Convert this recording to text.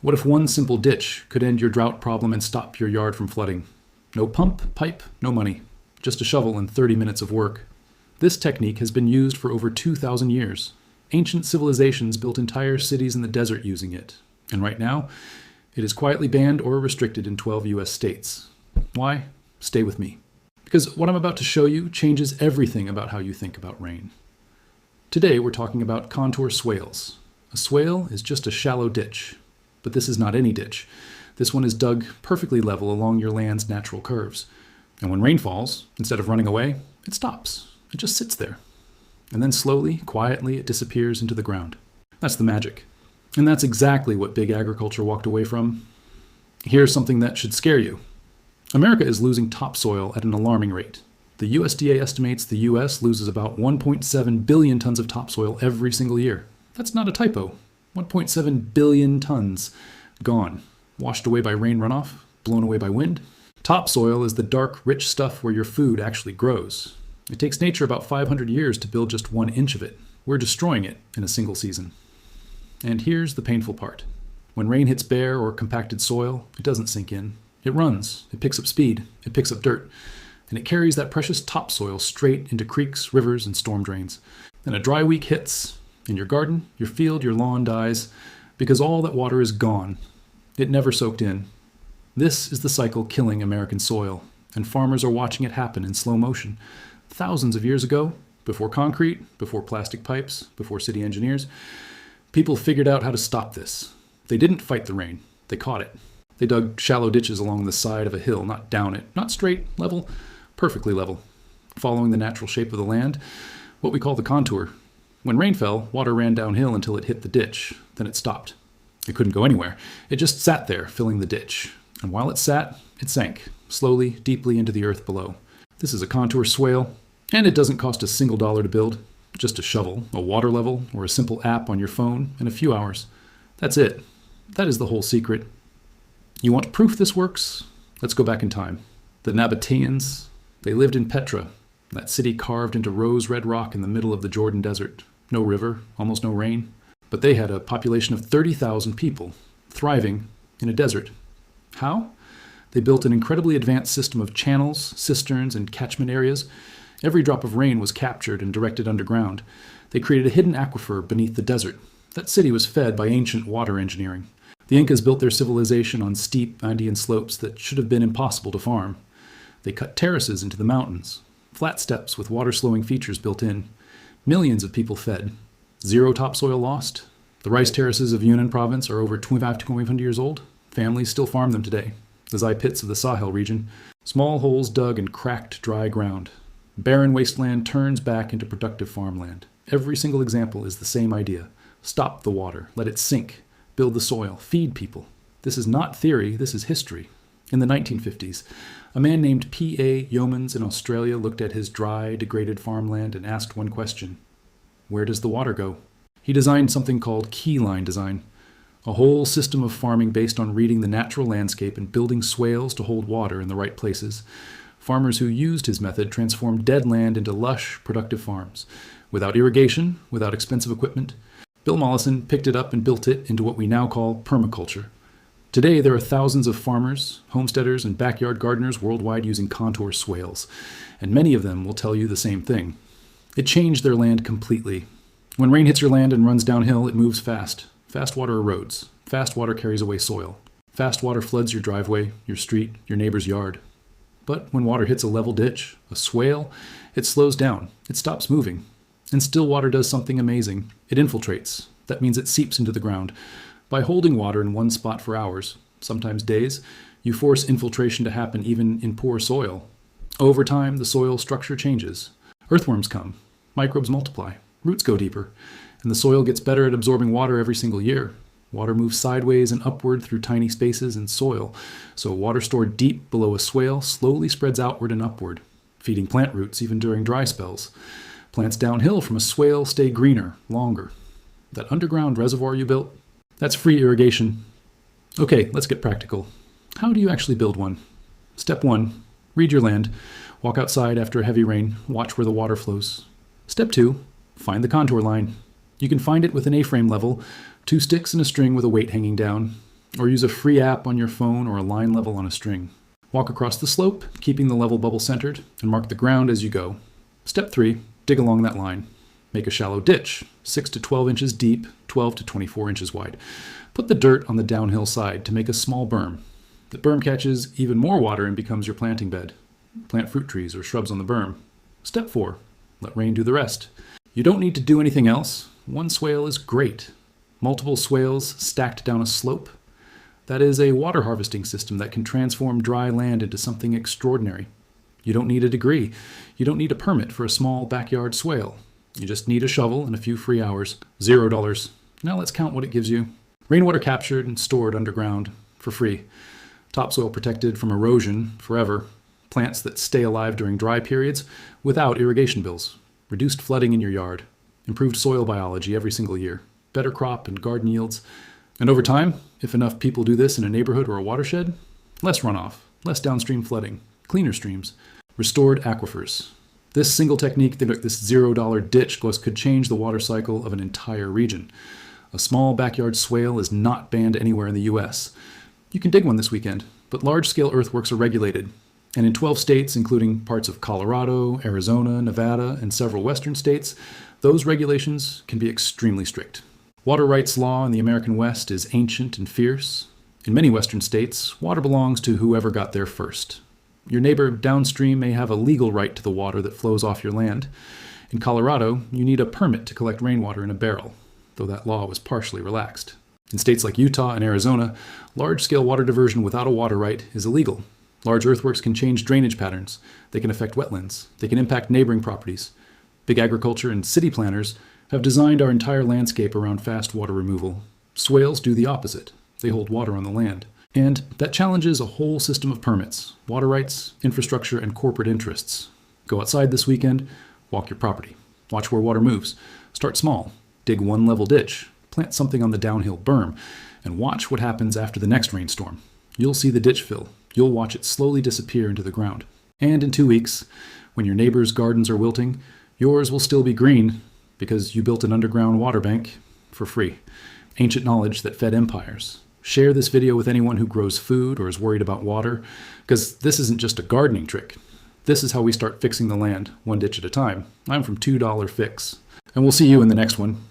What if one simple ditch could end your drought problem and stop your yard from flooding? No pump, pipe, no money. Just a shovel and 30 minutes of work. This technique has been used for over 2,000 years. Ancient civilizations built entire cities in the desert using it. And right now, it is quietly banned or restricted in 12 US states. Why? Stay with me. Because what I'm about to show you changes everything about how you think about rain. Today we're talking about contour swales. A swale is just a shallow ditch. But this is not any ditch. This one is dug perfectly level along your land's natural curves. And when rain falls, instead of running away, it stops. It just sits there. And then slowly, quietly, it disappears into the ground. That's the magic. And that's exactly what big agriculture walked away from. Here's something that should scare you. America is losing topsoil at an alarming rate. The USDA estimates the US loses about 1.7 billion tons of topsoil every single year. That's not a typo. 1.7 billion tons gone, washed away by rain runoff, blown away by wind. Topsoil is the dark, rich stuff where your food actually grows. It takes nature about 500 years to build just 1 inch of it. We're destroying it in a single season. And here's the painful part. When rain hits bare or compacted soil, it doesn't sink in. It runs, it picks up speed, it picks up dirt, and it carries that precious topsoil straight into creeks, rivers, and storm drains. Then a dry week hits, and your garden, your field, your lawn dies, because all that water is gone. It never soaked in. This is the cycle killing American soil, and farmers are watching it happen in slow motion. Thousands of years ago, before concrete, before plastic pipes, before city engineers, people figured out how to stop this. They didn't fight the rain, they caught it. They dug shallow ditches along the side of a hill, not down it, not straight, level, perfectly level, following the natural shape of the land, what we call the contour. When rain fell, water ran downhill until it hit the ditch. Then it stopped. It couldn't go anywhere. It just sat there, filling the ditch. And while it sat, it sank, slowly, deeply into the earth below. This is a contour swale, and it doesn't cost a single dollar to build. Just a shovel, a water level, or a simple app on your phone in a few hours. That's it. That is the whole secret. You want proof this works? Let's go back in time. The Nabateans, they lived in Petra, that city carved into rose-red rock in the middle of the Jordan Desert. No river, almost no rain. But they had a population of 30,000 people, thriving in a desert. How? They built an incredibly advanced system of channels, cisterns, and catchment areas. Every drop of rain was captured and directed underground. They created a hidden aquifer beneath the desert. That city was fed by ancient water engineering. The Incas built their civilization on steep Andean slopes that should have been impossible to farm. They cut terraces into the mountains, flat steps with water-slowing features built in. Millions of people fed. Zero topsoil lost. The rice terraces of Yunnan province are over 2,500 years old. Families still farm them today. The Zai pits of the Sahel region. Small holes dug in cracked, dry ground. Barren wasteland turns back into productive farmland. Every single example is the same idea. Stop the water. Let it sink. Build the soil. Feed people. This is not theory. This is history. In the 1950s, a man named P.A. Yeomans in Australia looked at his dry, degraded farmland and asked one question. Where does the water go? He designed something called keyline design, a whole system of farming based on reading the natural landscape and building swales to hold water in the right places. Farmers who used his method transformed dead land into lush, productive farms, without irrigation, without expensive equipment. Bill Mollison picked it up and built it into what we now call permaculture. Today, there are thousands of farmers, homesteaders, and backyard gardeners worldwide using contour swales, and many of them will tell you the same thing. It changed their land completely. When rain hits your land and runs downhill, it moves fast. Fast water erodes. Fast water carries away soil. Fast water floods your driveway, your street, your neighbor's yard. But when water hits a level ditch, a swale, it slows down. It stops moving. And still water does something amazing. It infiltrates. That means it seeps into the ground. By holding water in one spot for hours, sometimes days, you force infiltration to happen even in poor soil. Over time, the soil structure changes. Earthworms come. Microbes multiply. Roots go deeper. And the soil gets better at absorbing water every single year. Water moves sideways and upward through tiny spaces in soil. So water stored deep below a swale slowly spreads outward and upward, feeding plant roots even during dry spells. Plants downhill from a swale stay greener, longer. That underground reservoir you built, that's free irrigation. Okay, let's get practical. How do you actually build one? Step 1, read your land. Walk outside after a heavy rain. Watch where the water flows. Step 2, find the contour line. You can find it with an A-frame level, 2 sticks and a string with a weight hanging down. Or use a free app on your phone or a line level on a string. Walk across the slope, keeping the level bubble centered, and mark the ground as you go. Step 3, dig along that line. Make a shallow ditch, 6 to 12 inches deep, 12 to 24 inches wide. Put the dirt on the downhill side to make a small berm. The berm catches even more water and becomes your planting bed. Plant fruit trees or shrubs on the berm. Step 4, let rain do the rest. You don't need to do anything else. One swale is great. Multiple swales stacked down a slope. That is a water harvesting system that can transform dry land into something extraordinary. You don't need a degree. You don't need a permit for a small backyard swale. You just need a shovel and a few free hours. $0. Now let's count what it gives you. Rainwater captured and stored underground for free. Topsoil protected from erosion forever. Plants that stay alive during dry periods without irrigation bills. Reduced flooding in your yard. Improved soil biology every single year. Better crop and garden yields. And over time, if enough people do this in a neighborhood or a watershed, less runoff, less downstream flooding, cleaner streams, restored aquifers. This single technique, this $0 ditch, could change the water cycle of an entire region. A small backyard swale is not banned anywhere in the US. You can dig one this weekend, but large-scale earthworks are regulated. And in 12 states, including parts of Colorado, Arizona, Nevada, and several western states, those regulations can be extremely strict. Water rights law in the American West is ancient and fierce. In many western states, water belongs to whoever got there first. Your neighbor downstream may have a legal right to the water that flows off your land. In Colorado, you need a permit to collect rainwater in a barrel, though that law was partially relaxed. In states like Utah and Arizona, large-scale water diversion without a water right is illegal. Large earthworks can change drainage patterns. They can affect wetlands. They can impact neighboring properties. Big agriculture and city planners have designed our entire landscape around fast water removal. Swales do the opposite. They hold water on the land. And that challenges a whole system of permits, water rights, infrastructure, and corporate interests. Go outside this weekend, walk your property. Watch where water moves. Start small. Dig one level ditch. Plant something on the downhill berm. And watch what happens after the next rainstorm. You'll see the ditch fill. You'll watch it slowly disappear into the ground. And in 2 weeks, when your neighbors' gardens are wilting, yours will still be green because you built an underground water bank for free. Ancient knowledge that fed empires. Share this video with anyone who grows food or is worried about water, because this isn't just a gardening trick. This is how we start fixing the land, one ditch at a time. I'm from $2 Fix. And we'll see you in the next one.